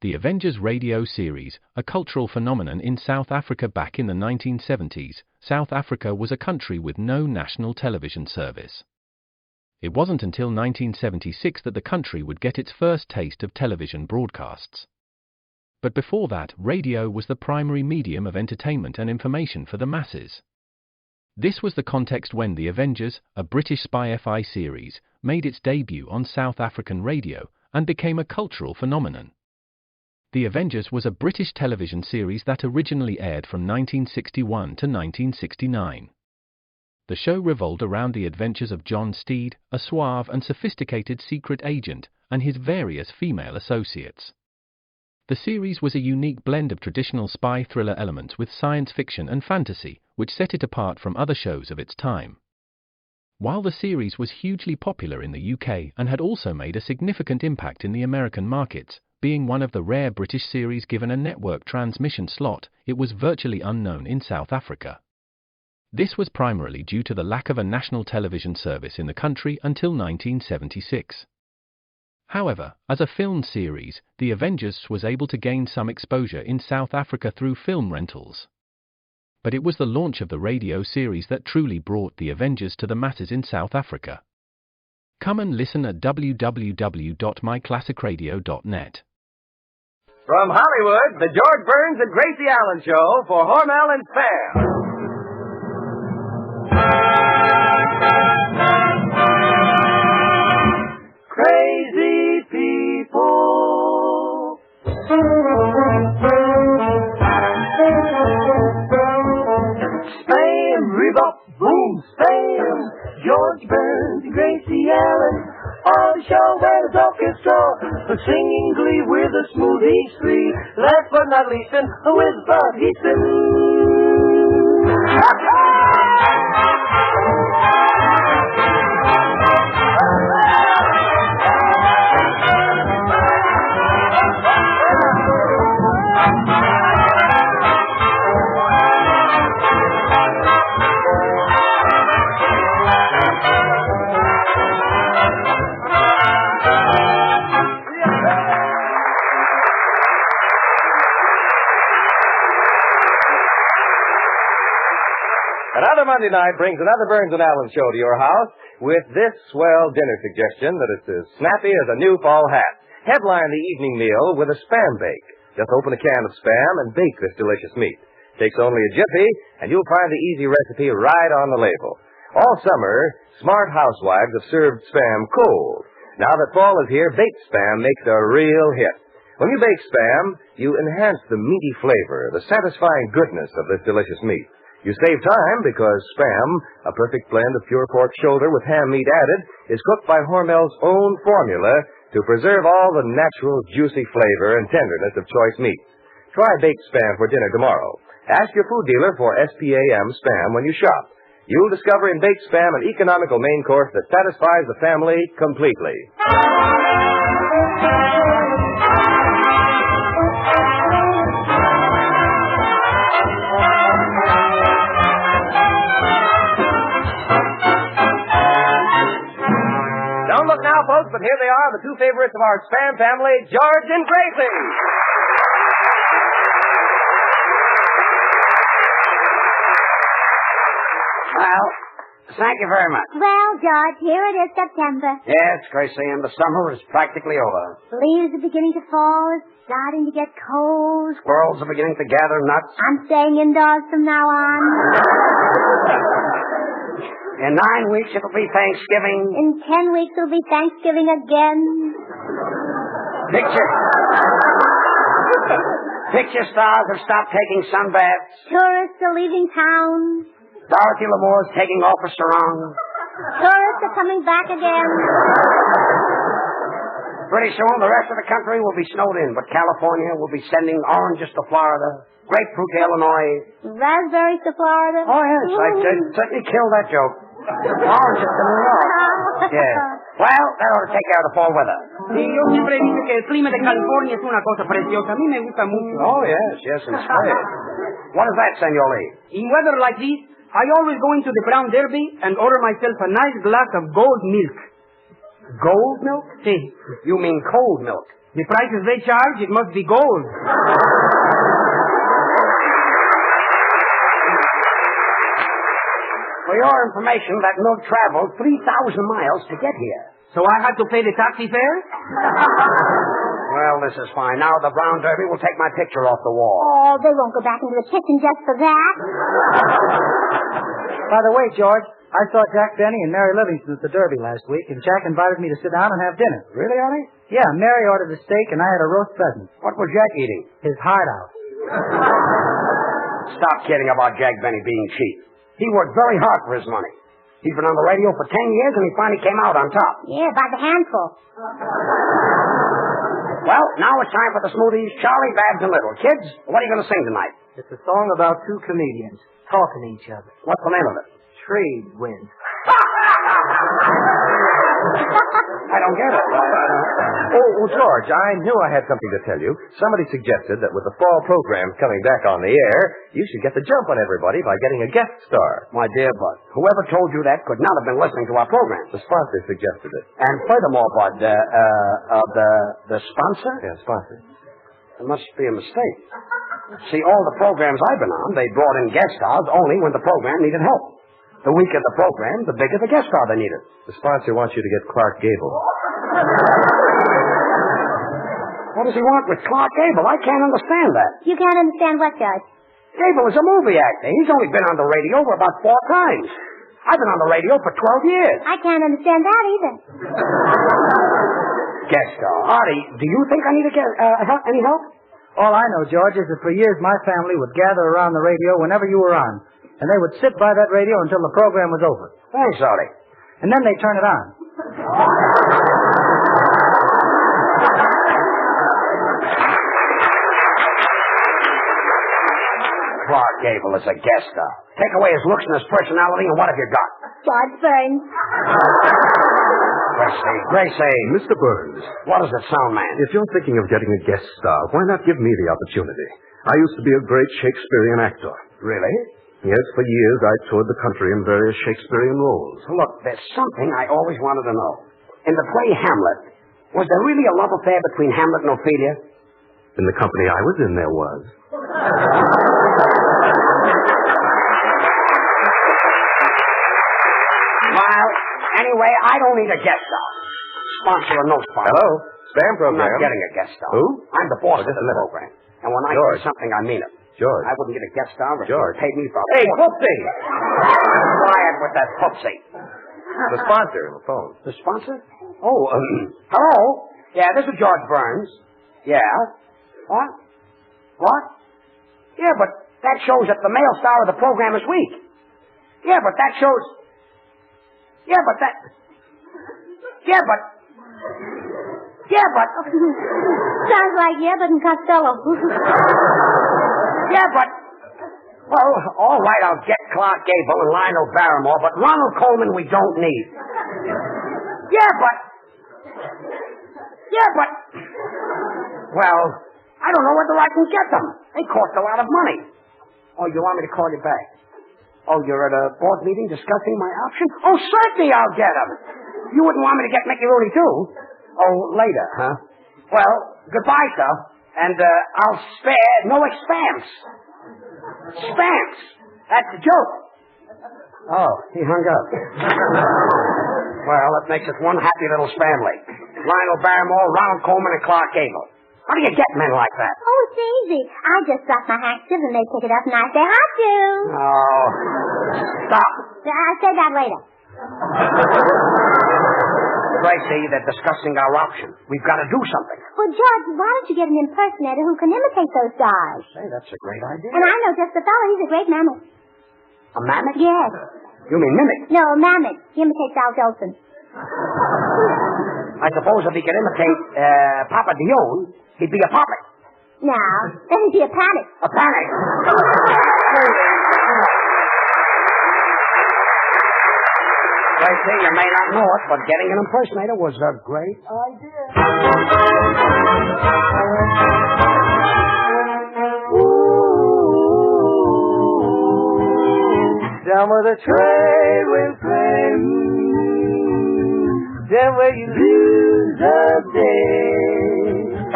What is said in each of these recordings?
The Avengers radio series, a cultural phenomenon in South Africa back in the 1970s, South Africa was a country with no national television service. It wasn't until 1976 that the country would get its first taste of television broadcasts. But before that, radio was the primary medium of entertainment and information for the masses. This was the context when The Avengers, a British spy FI series, made its debut on South African radio and became a cultural phenomenon. The Avengers was a British television series that originally aired from 1961 to 1969. The show revolved around the adventures of John Steed, a suave and sophisticated secret agent, and his various female associates. The series was a unique blend of traditional spy thriller elements with science fiction and fantasy, which set it apart from other shows of its time. While the series was hugely popular in the UK and had also made a significant impact in the American markets, being one of the rare British series given a network transmission slot, it was virtually unknown in South Africa. This was primarily due to the lack of a national television service in the country until 1976. However, as a film series, The Avengers was able to gain some exposure in South Africa through film rentals. But it was the launch of the radio series that truly brought The Avengers to the masses in South Africa. Come and listen at www.myclassicradio.net. From Hollywood, the George Burns and Gracie Allen Show for Hormel and Spam. Crazy people. Spam, rebop, boom, spam. George Burns and Gracie Allen. On the show where the orchestra singing glee with a smooth E3. Last but not least, with Bud Heaton. Another Monday night brings another Burns and Allen show to your house with this swell dinner suggestion that it's as snappy as a new fall hat. Headline the evening meal with a Spam bake. Just open a can of Spam and bake this delicious meat. Takes only a jiffy, and you'll find the easy recipe right on the label. All summer, smart housewives have served Spam cold. Now that fall is here, baked Spam makes a real hit. When you bake Spam, you enhance the meaty flavor, the satisfying goodness of this delicious meat. You save time because Spam, a perfect blend of pure pork shoulder with ham meat added, is cooked by Hormel's own formula to preserve all the natural, juicy flavor and tenderness of choice meats. Try baked Spam for dinner tomorrow. Ask your food dealer for SPAM Spam when you shop. You'll discover in baked Spam an economical main course that satisfies the family completely. Don't look now, folks, but here they are, the two favorites of our Spam family, George and Gracie. Well, thank you very much. Well, George, here it is September. Yes, Gracie, and the summer is practically over. Leaves are beginning to fall. It's starting to get cold. Squirrels are beginning to gather nuts. I'm staying indoors from now on. In 9 weeks, it'll be Thanksgiving. In 10 weeks, it'll be Thanksgiving again. Picture stars have stopped taking sunbaths. Tourists are leaving town. Dorothy Lamore's taking off her sarong. Tourists are coming back again. Pretty soon, the rest of the country will be snowed in, but California will be sending oranges to Florida, grapefruit to Illinois. Raspberries to Florida. Oh, yes, I certainly killed that joke. Oranges to New York. Yes. Well, that ought to take care of the fall weather. Sí, yo siempre he dicho que el clima de California es una cosa preciosa. A mí me gusta mucho. Oh, yes, and spread. What is that, Senor Lee? In weather like this, I always go into the Brown Derby and order myself a nice glass of gold milk. Gold milk? Sí. You mean cold milk? The prices they charge, it must be gold. For your information, that milk traveled 3,000 miles to get here. So I had to pay the taxi fare? Well, this is fine. Now the Brown Derby will take my picture off the wall. Oh, they won't go back into the kitchen just for that. By the way, George, I saw Jack Benny and Mary Livingston at the Derby last week, and Jack invited me to sit down and have dinner. Really, Artie? Yeah, Mary ordered a steak, and I had a roast pheasant. What was Jack eating? His heart out. Stop kidding about Jack Benny being cheap. He worked very hard for his money. He's been on the radio for 10 years, and he finally came out on top. Yeah, by the handful. Well, now it's time for the smoothies. Charlie, Babs, and Little. Kids, what are you going to sing tonight? It's a song about two comedians talking to each other. What's the name of it? Trade wind. I don't get it. Oh, George, I knew I had something to tell you. Somebody suggested that with the fall programs coming back on the air, you should get the jump on everybody by getting a guest star. My dear Bud, whoever told you that could not have been listening to our program. The sponsor suggested it. And furthermore, Bud, the sponsor? Yeah, sponsor. It must be a mistake. See, all the programs I've been on, they brought in guest stars only when the program needed help. The weaker the program, the bigger the guest star they needed. The sponsor wants you to get Clark Gable. What does he want with Clark Gable? I can't understand that. You can't understand what, Judge? Gable is a movie actor. He's only been on the radio for about 4 times. I've been on the radio for 12 years. I can't understand that either. Guest star. Artie, do you think I need to get any help? All I know, George, is that for years my family would gather around the radio whenever you were on, and they would sit by that radio until the program was over. Thanks, Artie. And then they'd turn it on. Clark Gable is a guest star. Take away his looks and his personality, and what have you got? George Burns. Gracie. Mr. Burns, What does it sound, man? if you're thinking of getting a guest star, why not give me the opportunity? I used to be a great Shakespearean actor. Really? Yes, for years I toured the country in various Shakespearean roles. Look, there's something I always wanted to know. In the play Hamlet, was there really a love affair between Hamlet and Ophelia? In the company I was in, there was. Well, anyway, I don't need a guest star. Sponsor or no sponsor. Hello? Spam I'm program. not getting a guest star. Who? I'm the boss of this program. And when I George. say something, I mean it. George. I wouldn't get a guest star if George. you paid me for a Hey, fortune. Whoopsie! Quiet with that Pupsy. The sponsor on the phone. The sponsor? Oh, hello? Yeah, this is George Burns. Yeah. What? What? Yeah, but that shows that the male star of the program is weak. Yeah, but that shows... Yeah, but that... Yeah, but... Yeah, but... Sounds like yeah, but in Costello. Yeah, but... Well, all right, I'll get Clark Gable and Lionel Barrymore, but Ronald Coleman we don't need. Yeah, but... Yeah, but... Well, I don't know whether I can get them. They cost a lot of money. Oh, you want me to call you back? Oh, you're at a board meeting discussing my option? Oh, certainly I'll get them. You wouldn't want me to get Mickey Rooney, too? Oh, later, huh? Well, goodbye, sir. And I'll spare no expense. Spance. That's the joke. Oh, he hung up. Well, that makes us one happy little family. Lionel Barrymore, Ronald Coleman, and Clark Gable. How do you get men like that? Oh, it's easy. I just drop my handkerchief and they pick it up and I say, "Hi, Sue." Oh, stop. I'll say that later. Gracie, they're discussing our option. We've got to do something. Well, George, why don't you get an impersonator who can imitate those guys? Say, that's a great idea. And I know just the fellow. He's a great mammoth. A mammoth? Yes. You mean mimic? No, mammoth. He imitates Al Jolson. I suppose if he could imitate Papa Dion, he'd be a puppet. Now, then he'd be a panic. A panic. Gracie, you may not know it, but getting an impersonator was a great idea. Down where the trade wind plays, down where you lose the day.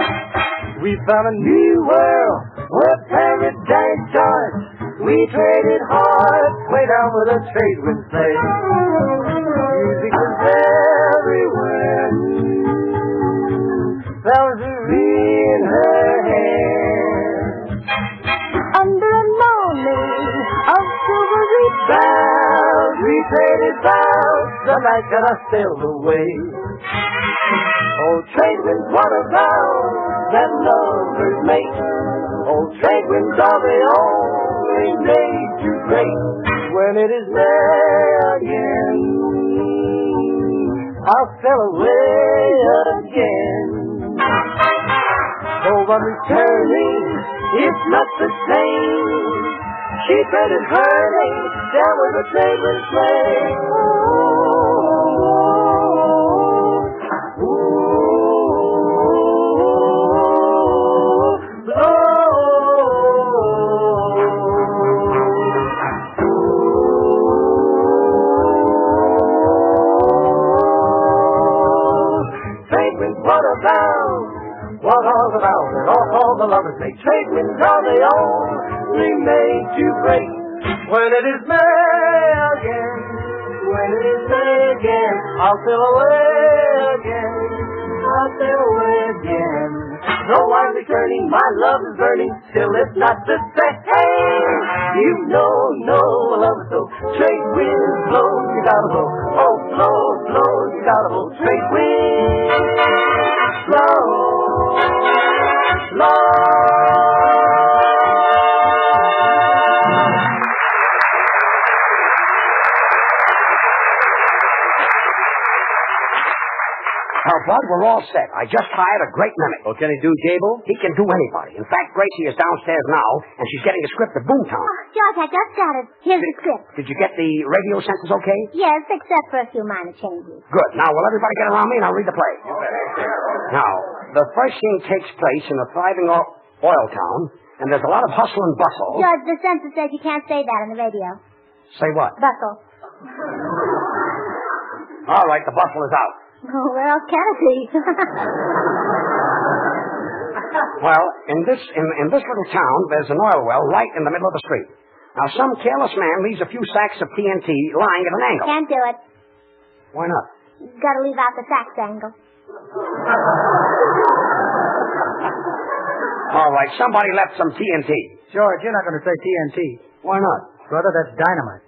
We found a new world where paradise starts. We traded hearts way down where the trade winds play. Music was everywhere. Rosary in her hair. Under a morning of silvery bells, we traded vows the night that I sailed away. Old trade winds, what a vow that lovers make. Old trade winds are the only made to break. When it is there again, I'll sail away again. Though I'm returning, it's not the same. She traded her name down with the trade wind play. What all about it? All the lovers make trade winds are they only made to break. When it is May again, when it is May again, I'll sail away again, I'll sail away again. Though I'm returning, my love is burning, still it's not the same. You know, love is so trade winds blow, you gotta blow. Oh, blow, blow, you gotta blow. Trade winds blow. Now, Bud, we're all set. I just hired a great mimic. Oh, can he do Gable? He can do anybody. In fact, Gracie is downstairs now, and she's getting a script at Boomtown. Oh, George, I just got it. Here's the script. Did you get the radio sentence okay? Yes, except for a few minor changes. Good. Now, will everybody get around me, and I'll read the play. Now, the first scene takes place in a thriving oil town, and there's a lot of hustle and bustle. George, the censor says you can't say that on the radio. Say what? Bustle. All right, the bustle is out. Oh, where else can it be? Well, in this little town, there's an oil well right in the middle of the street. Now, some careless man leaves a few sacks of TNT lying at an angle. Can't do it. Why not? Got to leave out the sax angle. All right, somebody left some TNT. George, you're not going to say TNT. Why not? Brother, that's dynamite.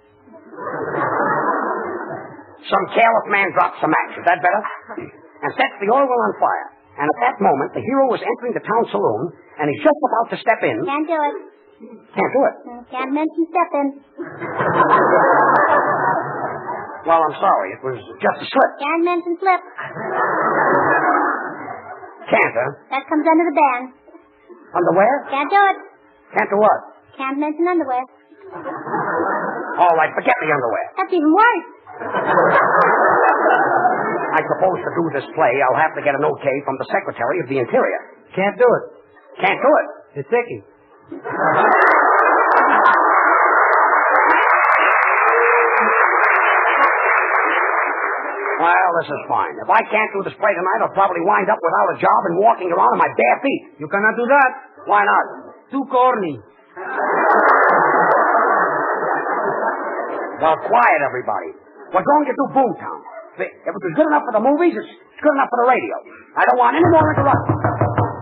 Some careless man drops some match. Is that better? And sets the oil well on fire. And at that moment, the hero is entering the town saloon, and he's just about to step in. Can't do it. Can't do it. Can't mention step in. Well, I'm sorry. It was just a slip. Can't mention slip. Can't, huh? That comes under the ban. Underwear? Can't do it. Can't do what? Can't mention underwear. All right, forget the underwear. That's even worse. I suppose to do this play, I'll have to get an okay from the Secretary of the Interior. Can't do it. Can't do it. It's icky. Well, this is fine. If I can't do this play tonight, I'll probably wind up without a job and walking around on my bare feet. You cannot do that. Why not? Too corny. Well, quiet, everybody. We're going to do Boomtown. If it was good enough for the movies, it's good enough for the radio. I don't want any more interruptions.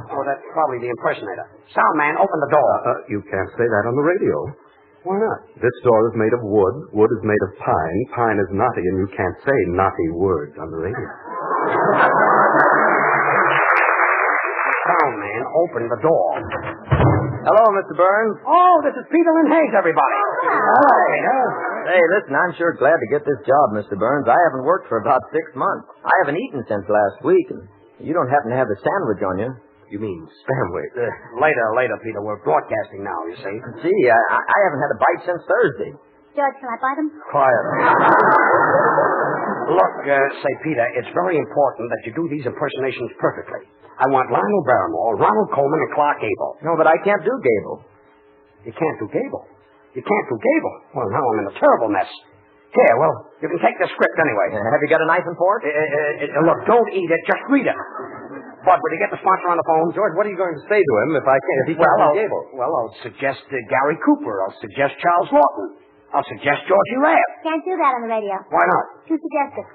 Oh, that's probably the impersonator. Sound man, open the door. You can't say that on the radio. Why not? This door is made of wood. Wood is made of pine. Pine is knotty, and you can't say knotty words on the radio. Sound man, open the door. Hello, Mr. Burns. Oh, this is Peter and Hayes, everybody. Hello, Peter. Hey, listen, I'm sure glad to get this job, Mr. Burns. I haven't worked for about 6 months. I haven't eaten since last week, and you don't happen to have the sandwich on you. You mean sandwich? Later, Peter. We're broadcasting now, you see. Gee, I haven't had a bite since Thursday. George, can I buy them? Quiet. Look, say, Peter, it's very important that you do these impersonations perfectly. I want Lionel Barrymore, Ronald Coleman, and Clark Gable. No, but I can't do Gable. You can't do Gable. You can't do Gable. Well, now I'm in a terrible mess. Here, well, you can take the script anyway. Have you got a knife and fork? Look, don't eat it. Just read it. Bud, will you get the sponsor on the phone? George, what are you going to say to him if he can't be Gable? Well, I'll suggest Gary Cooper. I'll suggest Charles Lawton. I'll suggest Georgie Rabb. Can't do that on the radio. Why not? Too suggestive.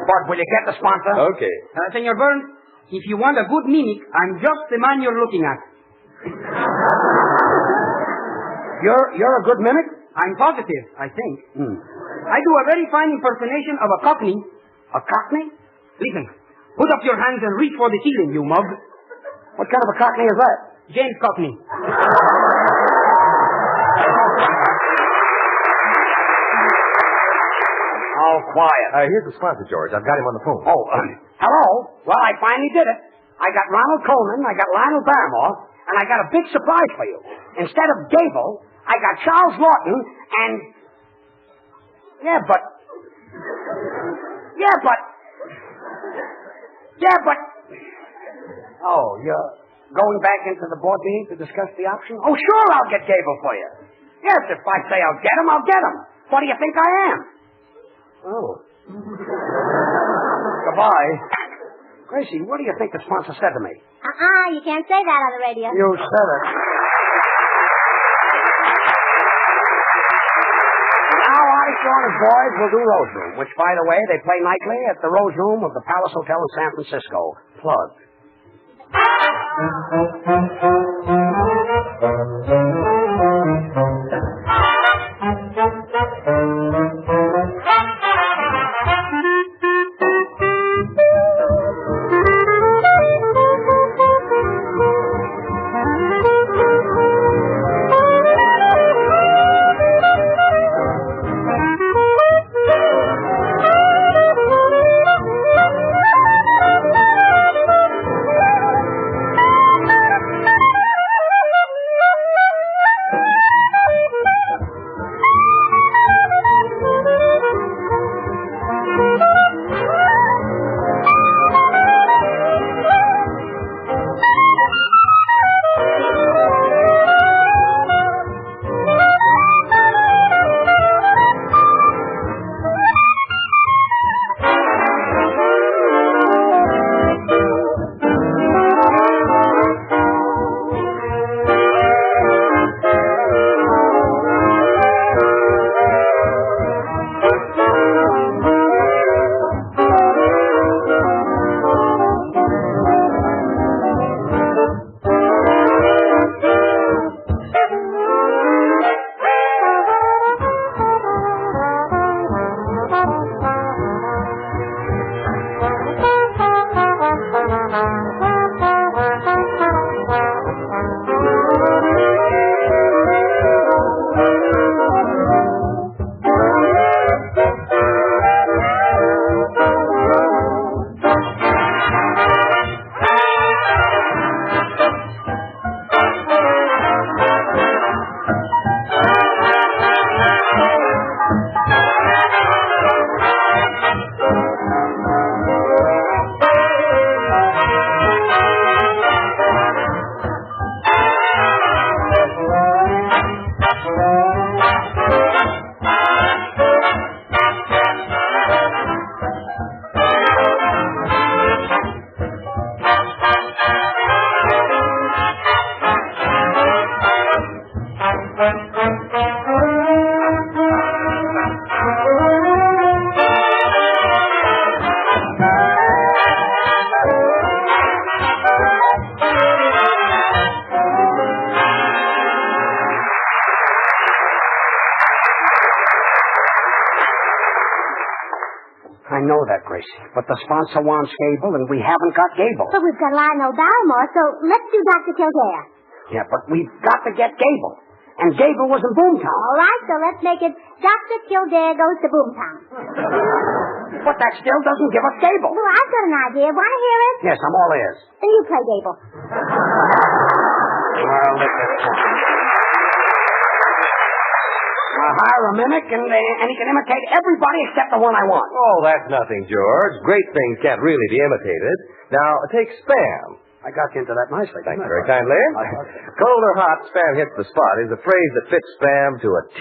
Bud, will you get the sponsor? Okay. Senor Burns, if you want a good mimic, I'm just the man you're looking at. You're a good mimic? I'm positive, I think. I do a very fine impersonation of a cockney. A cockney? Listen, put up your hands and reach for the ceiling, you mug. What kind of a cockney is that? James Cockney. Oh, quiet. Here's the sponsor, George. I've got him on the phone. Oh, hello? Well, I finally did it. I got Ronald Coleman, I got Lionel Barrymore, and I got a big surprise for you. Instead of Gable, I got Charles Lawton and... Yeah, but... Oh, you're going back into the board meeting to discuss the option? Oh, sure, I'll get Gable for you. Yes, if I say I'll get him, I'll get him. What do you think I am? Oh. Goodbye. Gracie, what do you think the sponsor said to me? You can't say that on the radio. You said it. Now, Artie Shaw and his boys will do Rose Room, which, by the way, they play nightly at the Rose Room of the Palace Hotel in San Francisco. Plug. I know that, Gracie. But the sponsor wants Gable, and we haven't got Gable. But we've got Lionel Barrymore, so let's do Dr. Kildare. Yeah, but we've got to get Gable. And Gable was in Boomtown. All right, so let's make it Dr. Kildare goes to Boomtown. But that still doesn't give us Gable. Well, I've got an idea. Want to hear it? Yes, I'm all ears. Then you play Gable. Well, look at this. I'll hire a mimic, and he can imitate everybody except the one I want. Oh, that's nothing, George. Great things can't really be imitated. Now, take Spam. I got you into that nicely. Thank you very kindly. Cold or hot, Spam hits the spot is a phrase that fits Spam to a T.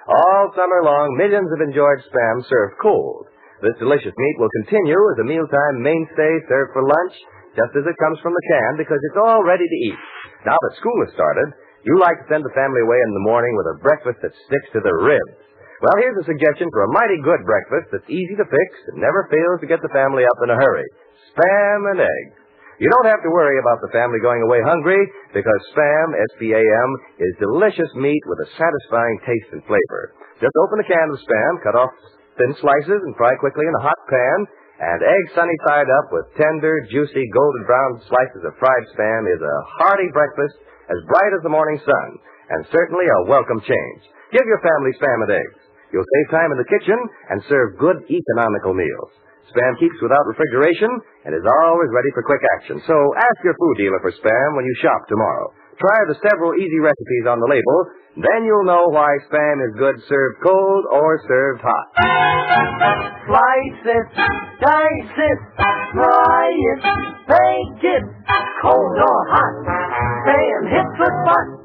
All summer long, millions have enjoyed Spam served cold. This delicious meat will continue as a mealtime mainstay served for lunch, just as it comes from the can, because it's all ready to eat. Now that school has started, you like to send the family away in the morning with a breakfast that sticks to the ribs. Well, here's a suggestion for a mighty good breakfast that's easy to fix and never fails to get the family up in a hurry. Spam and eggs. You don't have to worry about the family going away hungry, because Spam, S-P-A-M, is delicious meat with a satisfying taste and flavor. Just open a can of Spam, cut off thin slices, and fry quickly in a hot pan. And eggs sunny side up with tender, juicy, golden brown slices of fried Spam is a hearty breakfast as bright as the morning sun, and certainly a welcome change. Give your family Spam and eggs. You'll save time in the kitchen and serve good, economical meals. Spam keeps without refrigeration and is always ready for quick action. So ask your food dealer for Spam when you shop tomorrow. Try the several easy recipes on the label. Then you'll know why Spam is good served cold or served hot. Slice it, dice it, fry it, bake it, cold or hot. Spam hits the spot.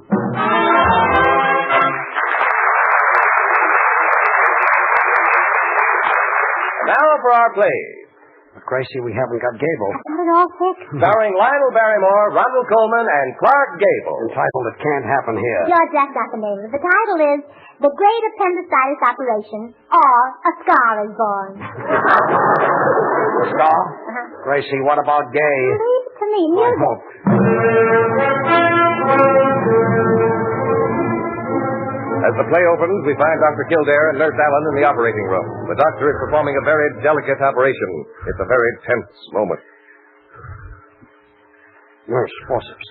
Now for our play. Gracie, we haven't got Gable. Got it all fixed. Starring Lionel Barrymore, Rundle Coleman, and Clark Gable. Entitled It Can't Happen Here. George, that's not the name. The title is The Great Appendicitis Operation, or A Scar is Born. Star? Gracie, what about Gay? Leave it to me. Music. As the play opens, we find Dr. Kildare and Nurse Allen in the operating room. The doctor is performing a very delicate operation. It's a very tense moment. Nurse, forceps.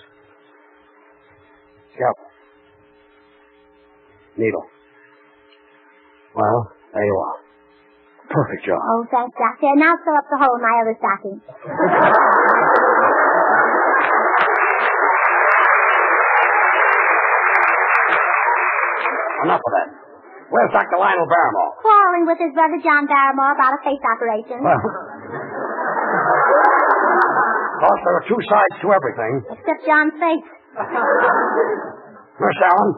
Scalpel. Needle. Well, there you are. Perfect job. Oh, thanks, Doctor. Now sew up the hole in my other stocking. Enough of that. Where's Dr. Lionel Barrymore? Quarreling with his brother John Barrymore about a face operation. Well, of course, there are two sides to everything. Except John's face. Nurse Allen,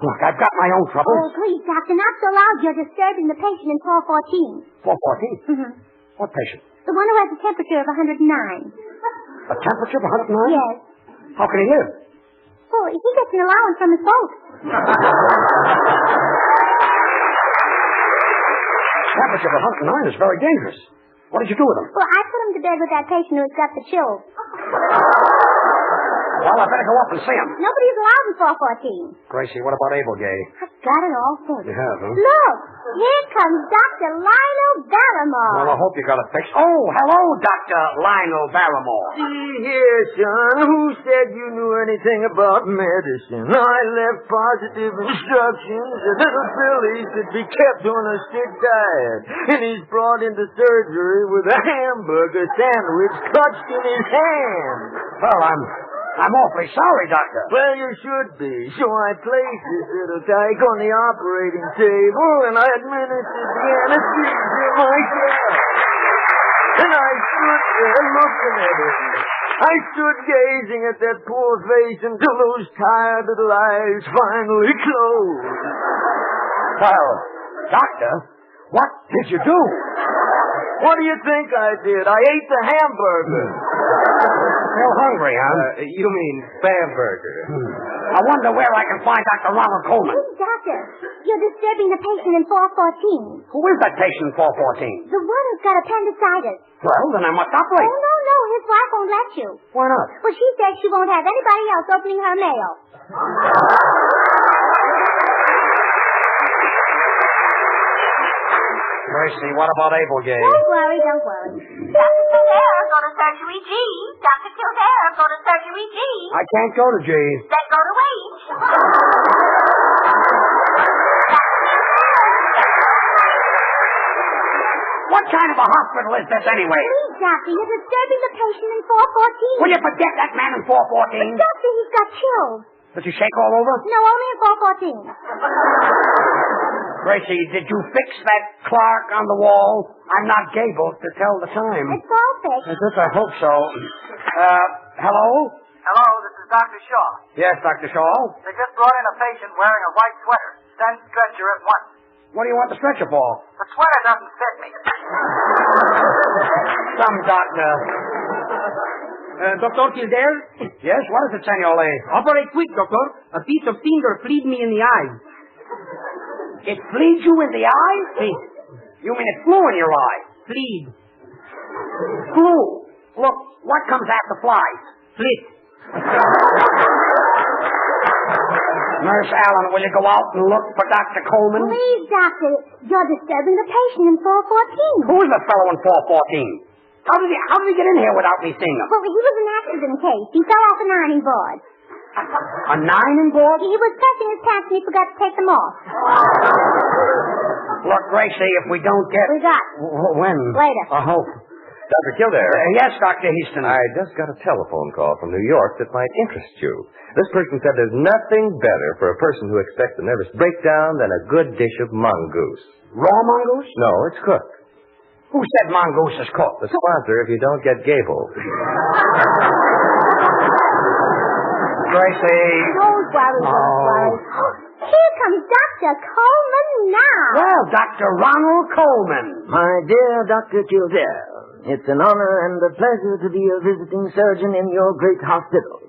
look, I've got my own troubles. Oh, please, Doctor, not so loud. You're disturbing the patient in 414. 414? Mm-hmm. What patient? The one who has a temperature of 109. A temperature of 109? Yes. How can he live? Oh, he gets an allowance from his boat. Temperature of 109 is very dangerous. What did you do with him? Well, I put him to bed with that patient who's got the chills. Well, I better go up and see him. Nobody's allowed in 414. Gracie, what about Abel Gay? I've got it all fixed. You have, huh? Look, here comes Dr. Lionel Barrymore. Well, I hope you got it fixed. Oh, hello, Dr. Lionel Barrymore. See here, son. Who said you knew anything about medicine? I left positive instructions that little Billy should be kept on a strict diet. And he's brought into surgery with a hamburger sandwich clutched in his hand. Well, I'm awfully sorry, Doctor. Well, you should be. So I placed this little tyke on the operating table, and I administered the anesthesia myself. And I stood there looking at him. I stood gazing at that poor face until those tired little eyes finally closed. Well, Doctor, what did you do? What do you think I did? I ate the hamburger. Still hungry, huh? You mean Spam burger. I wonder where I can find Dr. Ronald Coleman. Please, Doctor, you're disturbing the patient in 414. Who is that patient in 414? The one who's got appendicitis. Well, then I must operate. Oh, no, his wife won't let you. Why not? Well, she says she won't have anybody else opening her mail. Gracie, what about Abel Gay? Don't worry. Dr. Kildare, go to surgery G. Dr. Kildare, go to surgery G. I can't go to G. Then go to H. What kind of a hospital is this anyway? Please, Doctor, you're disturbing the patient in 414. Will you forget that man in 414? Doctor, he's got chills. Does he shake all over? No, only in 414. Gracie, did you fix that clock on the wall? I'm not Gable to tell the time. It's all fixed. Is it? I hope so. Hello? Hello, this is Dr. Shaw. Yes, Dr. Shaw. They just brought in a patient wearing a white sweater. Send stretcher at once. What do you want the stretcher for? The sweater doesn't fit me. Some doctor. Dr. Kildare? Yes, what is it, senor? Operate quick, doctor. A piece of finger fleed me in the eye. It fleed you in the eye? Hey, You mean it flew in your eye? fleed. Flew. Look, what comes after flies? Flit. Nurse Allen, will you go out and look for Dr. Coleman? Please, doctor. You're disturbing the patient in 414. Who's the fellow in 414? How did he get in here without me seeing him? Well, he was an accident case. He fell off an ironing board. A ironing board? He was pressing his pants and he forgot to take them off. Look, Gracie, if we don't get... We got. When? Later. I hope. Dr. Kildare. Yes, Dr. Houston. I just got a telephone call from New York that might interest you. This person said there's nothing better for a person who expects a nervous breakdown than a good dish of mongoose. Raw mongoose? No, it's cooked. Who said mongoose is cooked? The sponsor if you don't get Gable. Gracie. Don't worry. Here comes Dr. Coleman now. Well, Dr. Ronald Coleman. My dear Dr. Kildare, it's an honor and a pleasure to be a visiting surgeon in your great hospital.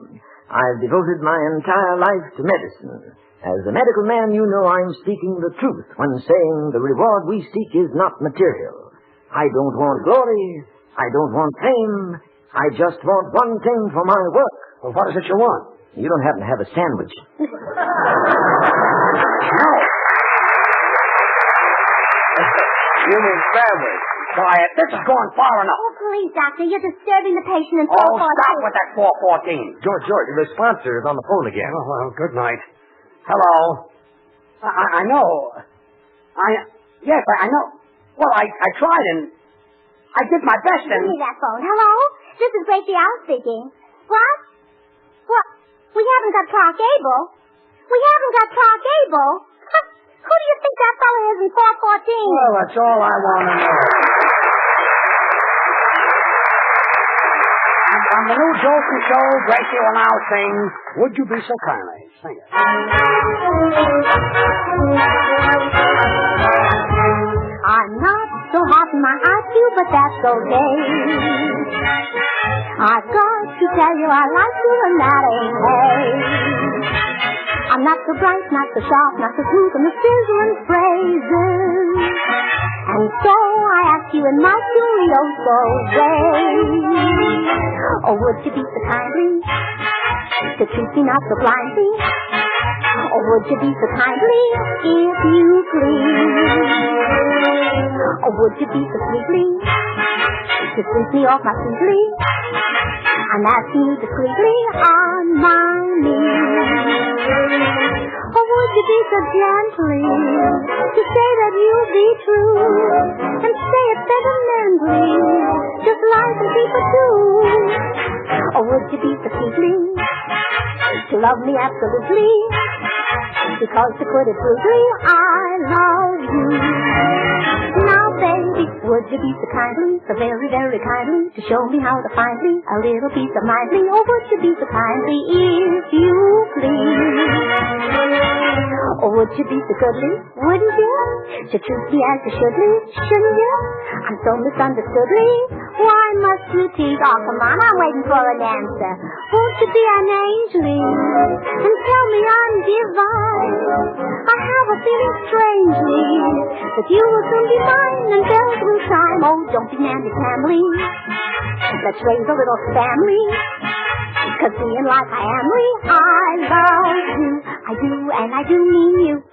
I've devoted my entire life to medicine. As a medical man, you know I'm speaking the truth when saying the reward we seek is not material. I don't want glory. I don't want fame. I just want one thing for my work. Well, what is it you want? You don't happen to have a sandwich. No. You mean family. Quiet. This is going far enough. Oh, please, doctor. You're disturbing the patient in 414. Oh, stop with that 414. George, the sponsor is on the phone again. Oh, well, good night. Hello. I know. Yes, I know. Well, I tried and I did my best and... Give me that phone. Hello? This is Gracie Allen speaking. What? What? We haven't got Clark Gable. We haven't got Clark Gable. Who do you think that fellow is in 414? Well, that's all I want to know. On the new Joker show, Gracie will now sing Would You Be So Kindly? Sing it. I'm not so hot in my IQ, but that's okay. I've got to tell you I like you, and that ain't hey. I'm not so bright, not so sharp, not so smooth in the sizzling phrases. And so I ask you in my curioso way, oh, would you be so kindly to treat me not so blindly? Or would you be so kindly if you please? Or would you be so sweetly to sweep me off my sweetly? I'm asking you discreetly on my knees. Or would you be so gently to say that you'll be true and say it sentimentally, just like the people do? Or would you be so sweetly to love me absolutely, because to put it brutally, I love you. Now, baby, would you be so kindly, so very, very kindly, to show me how to find me a little piece of mindly? Or would you be so kindly, if you please? Or would you be so goodly, wouldn't you, to treat me as you shouldly, shouldn't you? I'm so misunderstoodly. Why must you tease? Oh, come on, I'm waiting for an answer. Won't you be an angely and tell me I'm divine? I have a feeling strangely that you will soon be mine and bells will chime. Oh, don't be nanny-family. Let's raise a little family. 'Cause being like I am, I love you. I do, and I do mean you.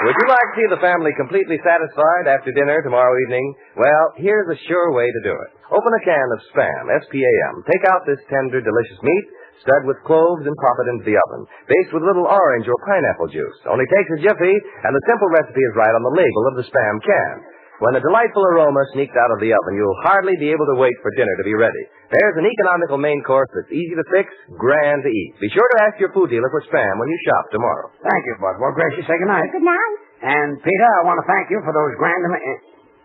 Would you like to see the family completely satisfied after dinner tomorrow evening? Well, here's a sure way to do it. Open a can of Spam, S-P-A-M. Take out this tender, delicious meat, stud with cloves, and pop it into the oven. Baste with a little orange or pineapple juice. Only takes a jiffy, and the simple recipe is right on the label of the Spam can. When the delightful aroma sneaks out of the oven, you'll hardly be able to wait for dinner to be ready. There's an economical main course that's easy to fix, grand to eat. Be sure to ask your food dealer for Spam when you shop tomorrow. Thank you, Bud. Well, Gracie, say goodnight. Good night. And, Peter, I want to thank you for those grand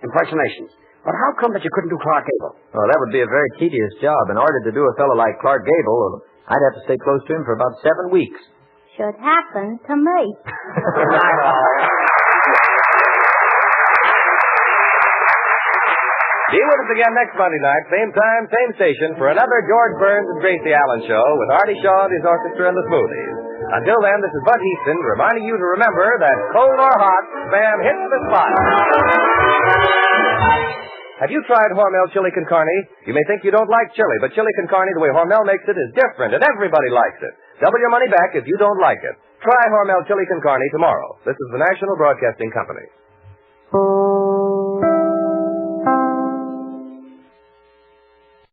impersonations. But how come that you couldn't do Clark Gable? Well, that would be a very tedious job. In order to do a fellow like Clark Gable, I'd have to stay close to him for about 7 weeks. Should happen to me. Be with us again next Monday night, same time, same station, for another George Burns and Gracie Allen show with Artie Shaw and his orchestra and the Smoothies. Until then, this is Bud Easton reminding you to remember that cold or hot, spam hits the spot. Have you tried Hormel chili con carne? You may think you don't like chili, but chili con carne, the way Hormel makes it, is different, and everybody likes it. Double your money back if you don't like it. Try Hormel chili con carne tomorrow. This is the National Broadcasting Company.